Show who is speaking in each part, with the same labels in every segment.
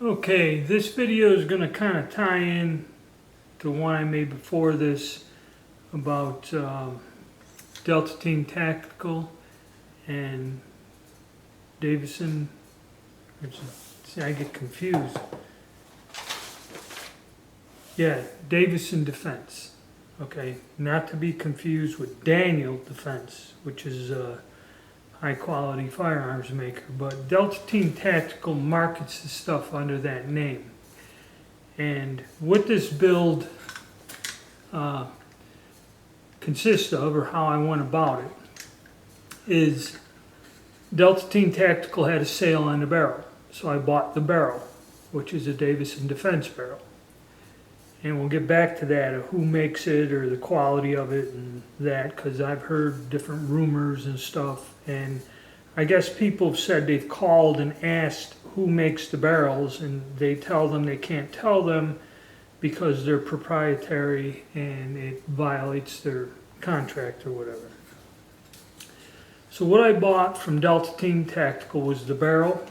Speaker 1: Okay, this video is going to kind of tie in to one I made before this about Delta Team Tactical and Davison. See, I get confused. Yeah, Davison Defense. Okay, not to be confused with Daniel Defense, which is a high-quality firearms maker. But Delta Team Tactical markets the stuff under that name. And what this build consists of, or how I went about it, is Delta Team Tactical had a sale on the barrel. So I bought the barrel, which is a Davison Defense barrel. And we'll get back to that, of who makes it or the quality of it and that, because I've heard different rumors and stuff. And I guess people have said they've called and asked who makes the barrels, and they tell them they can't tell them because they're proprietary and it violates their contract or whatever. So what I bought from Delta Team Tactical was the barrel,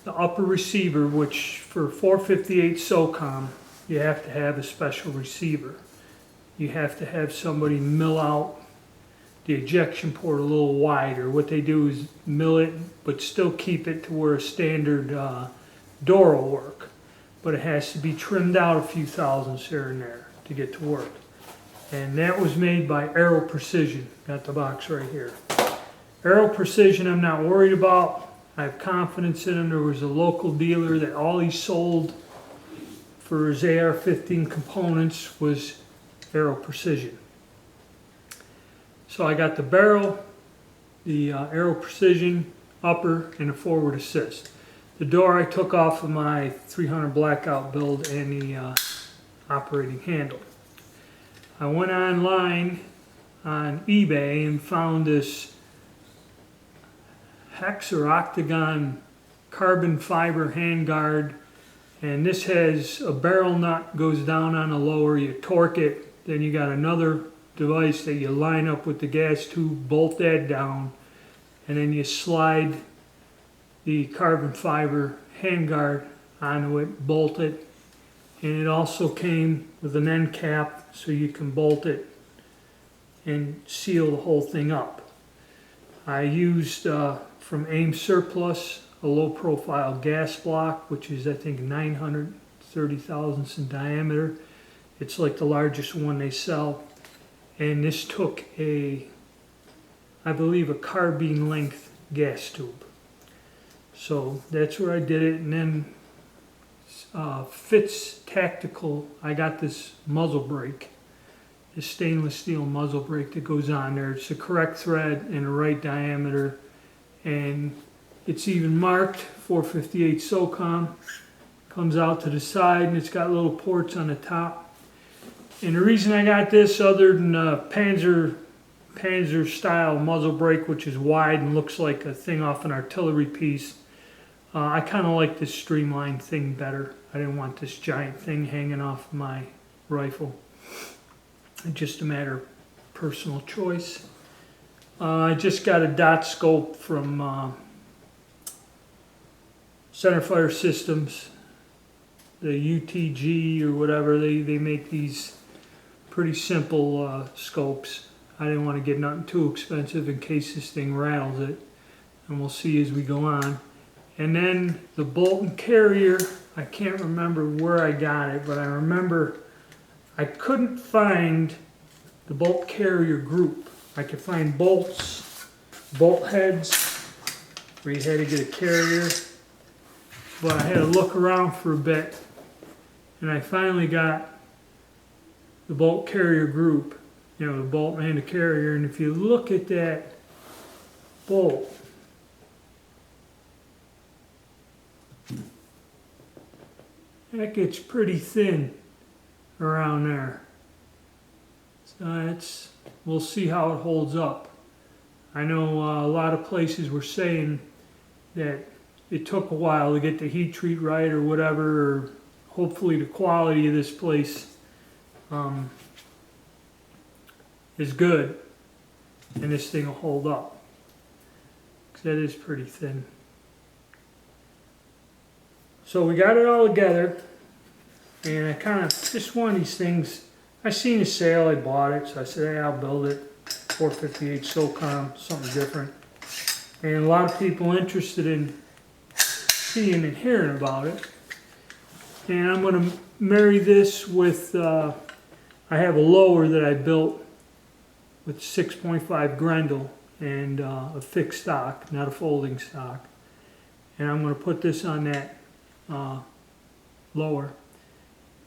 Speaker 1: the upper receiver, which for 458 SOCOM, you have to have a special receiver. You have to have somebody mill out the ejection port a little wider. What they do is mill it, but still keep it to where a standard door will work. But it has to be trimmed out a few thousandths here and there to get to work. And that was made by Aero Precision. Got the box right here. Aero Precision I'm not worried about. I have confidence in them. There was a local dealer that all he sold for his AR-15 components was Aero Precision. So I got the barrel, the Aero Precision upper, and a forward assist. The door I took off of my 300 blackout build and the operating handle. I went online on eBay and found this hex or octagon carbon fiber handguard. And this has a barrel nut, goes down on the lower, you torque it, then you got another device that you line up with the gas tube, bolt that down, and then you slide the carbon fiber handguard onto it, bolt it, and it also came with an end cap so you can bolt it and seal the whole thing up. I used from AIM Surplus a low profile gas block, which is I think 930 thousandths in diameter. It's like the largest one they sell. And this took I believe a carbine length gas tube. So that's where I did it. And then Fitz Tactical, I got this muzzle brake, this stainless steel muzzle brake that goes on there. It's the correct thread and the right diameter, and it's even marked 458 SOCOM. Comes out to the side and it's got little ports on the top. And the reason I got this, other than Panzer style muzzle brake, which is wide and looks like a thing off an artillery piece, I kind of like this streamlined thing better. I didn't want this giant thing hanging off my rifle. It's just a matter of personal choice. I just got a dot scope from Centerfire Systems, the UTG or whatever. They make these pretty simple scopes. I didn't want to get nothing too expensive in case this thing rattles it, and we'll see as we go on. And then the bolt and carrier, I can't remember where I got it, but I remember I couldn't find the bolt carrier group. I could find bolts, bolt heads, where you had to get a carrier, but I had to look around for a bit, and I finally got the bolt carrier group, you know, the bolt and the carrier. And if you look at that bolt, that gets pretty thin around there. So we'll see how it holds up. I know a lot of places were saying that it took a while to get the heat treat right or whatever, or hopefully the quality of this place is good and this thing will hold up, because that is pretty thin. So we got it all together, and I kind of, just one of these things, I seen a sale, I bought it, so I said, hey, I'll build it. 458 SOCOM, something different. And a lot of people interested in seeing and hearing about it. And I'm going to marry this with, I have a lower that I built with 6.5 Grendel and a fixed stock, not a folding stock. And I'm going to put this on that lower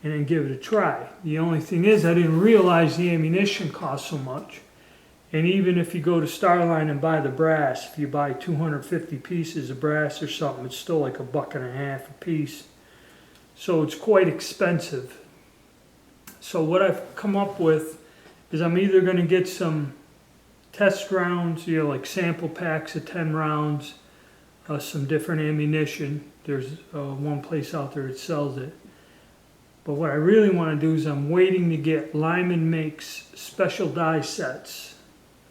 Speaker 1: and then give it a try. The only thing is I didn't realize the ammunition cost so much. And even if you go to Starline and buy the brass, if you buy 250 pieces of brass or something, it's still like $1.50 a piece. So it's quite expensive. So what I've come up with is I'm either going to get some test rounds, like sample packs of 10 rounds, some different ammunition. There's one place out there that sells it. But what I really want to do is I'm waiting to get Lyman makes special die sets.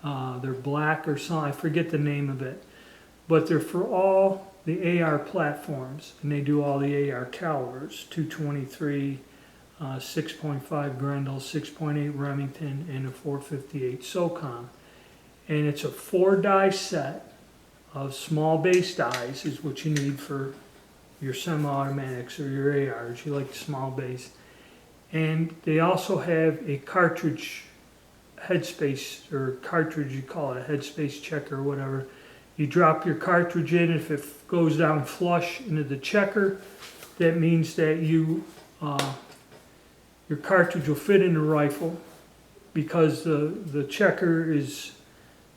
Speaker 1: They're black or something, I forget the name of it. But they're for all the AR platforms, and they do all the AR calibers, 223, 6.5 Grendel, 6.8 Remington, and a 458 SOCOM. And it's a 4-die set of small base dies is what you need for your semi-automatics or your ARs. You like the small base. And they also have a cartridge headspace, or cartridge, you call it a headspace checker or whatever. You drop your cartridge in. If it goes down flush into the checker, that means that your cartridge will fit in the rifle, because the checker is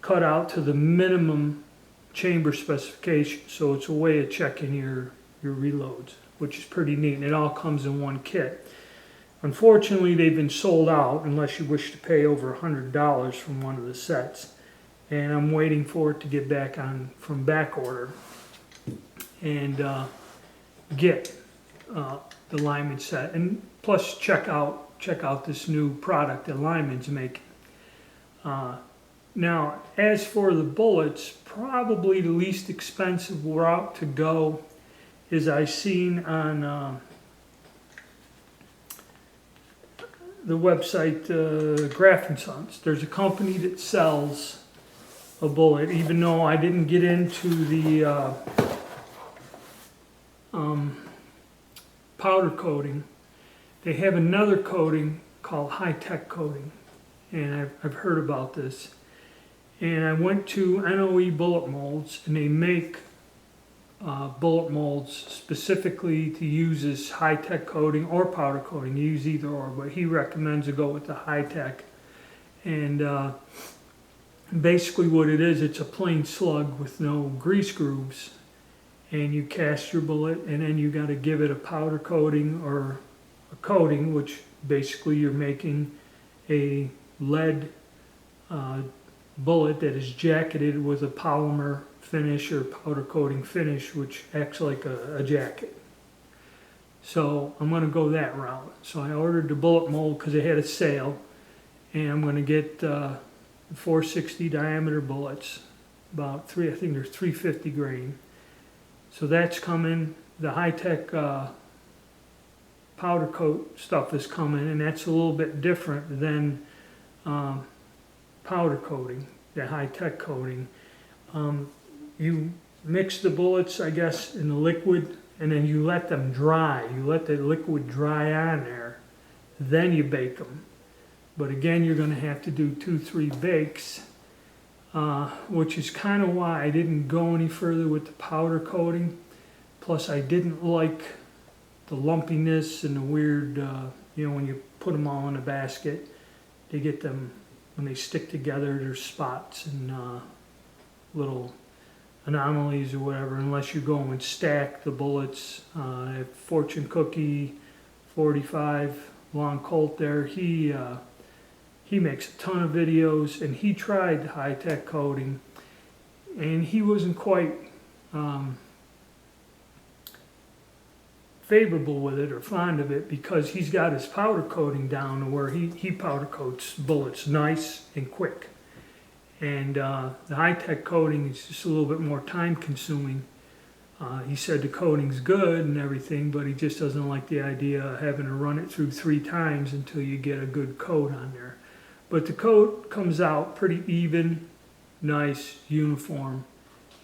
Speaker 1: cut out to the minimum chamber specification. So it's a way of checking your reloads, which is pretty neat, and it all comes in one kit. Unfortunately, they've been sold out unless you wish to pay over $100 from one of the sets. And I'm waiting for it to get back on from back order and get the Lyman set. And plus check out this new product that Lyman's making. Now, as for the bullets, probably the least expensive route to go is I seen on the website Graf & Sons. There's a company that sells a bullet, even though I didn't get into the powder coating. They have another coating called high-tech coating, and I've heard about this. And I went to NOE Bullet Molds, and they make bullet molds specifically to use this high-tech coating or powder coating. You use either or, but he recommends to go with the high-tech. And basically what it is, it's a plain slug with no grease grooves, and you cast your bullet, and then you got to give it a powder coating or a coating, which basically you're making a lead bullet that is jacketed with a polymer finish or powder coating finish, which acts like a jacket. So I'm going to go that route. So I ordered the bullet mold because they had a sale, and I'm going to get 460 diameter bullets, about I think they're 350 grain. So that's coming. The high-tech powder coat stuff is coming, and that's a little bit different than powder coating, the high-tech coating. You mix the bullets, I guess, in the liquid, and then you let them dry. You let the liquid dry on there, then you bake them. But again, you're going to have to do 2-3 bakes, which is kind of why I didn't go any further with the powder coating. Plus, I didn't like the lumpiness and the weird, when you put them all in a basket, they get them, when they stick together, there's spots and little anomalies or whatever, unless you go and stack the bullets. Fortune Cookie 45 Long Colt there, he makes a ton of videos, and he tried high-tech coating, and he wasn't quite favorable with it or fond of it, because he's got his powder coating down to where he powder coats bullets nice and quick. And the high-tech coating is just a little bit more time consuming. He said the coating's good and everything, but he just doesn't like the idea of having to run it through 3 times until you get a good coat on there. But the coat comes out pretty even, nice, uniform,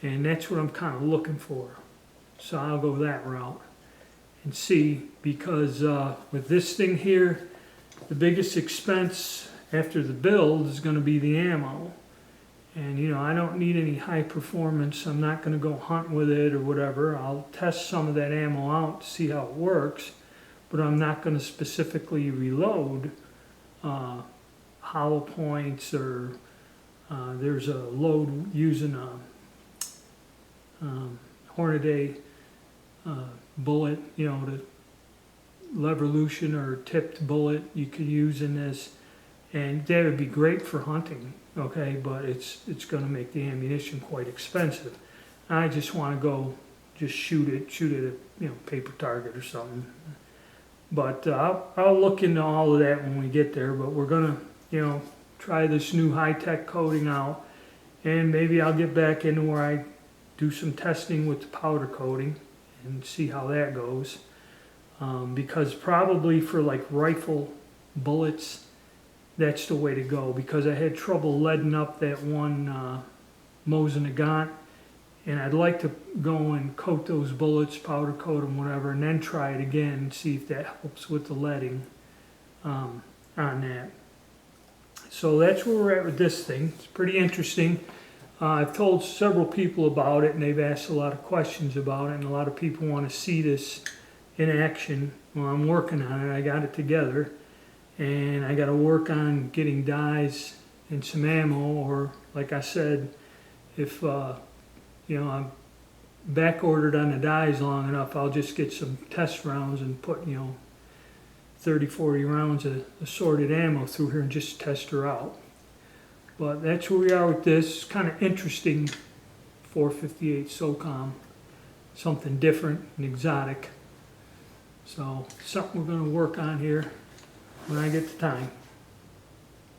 Speaker 1: and that's what I'm kind of looking for. So I'll go that route and see, because with this thing here, the biggest expense after the build is going to be the ammo. And you know, I don't need any high performance. I'm not going to go hunt with it or whatever. I'll test some of that ammo out to see how it works, but I'm not going to specifically reload hollow points, or there's a load using a Hornady bullet, you know, the Levolution or tipped bullet you could use in this, and that would be great for hunting, okay, but it's going to make the ammunition quite expensive. I just want to go just shoot it at, you know, paper target or something. But I'll look into all of that when we get there, but we're going to, you know, try this new high-tech coating out, and maybe I'll get back into where I do some testing with the powder coating and see how that goes. Because probably for like rifle bullets, that's the way to go, because I had trouble leading up that one Mosin Nagant, and I'd like to go and coat those bullets, powder coat them, whatever, and then try it again and see if that helps with the leading on that. So that's where we're at with this thing. It's pretty interesting. I've told several people about it, and they've asked a lot of questions about it, and a lot of people want to see this in action. Well, I'm working on it. I got it together, and I got to work on getting dies and some ammo, or like I said, if you know, I'm back ordered on the dies long enough, I'll just get some test rounds and put, you know, 30-40 rounds of assorted ammo through here and just test her out. But that's where we are with this. Kind of interesting 458 SOCOM, something different and exotic. So something we're going to work on here when I get the time.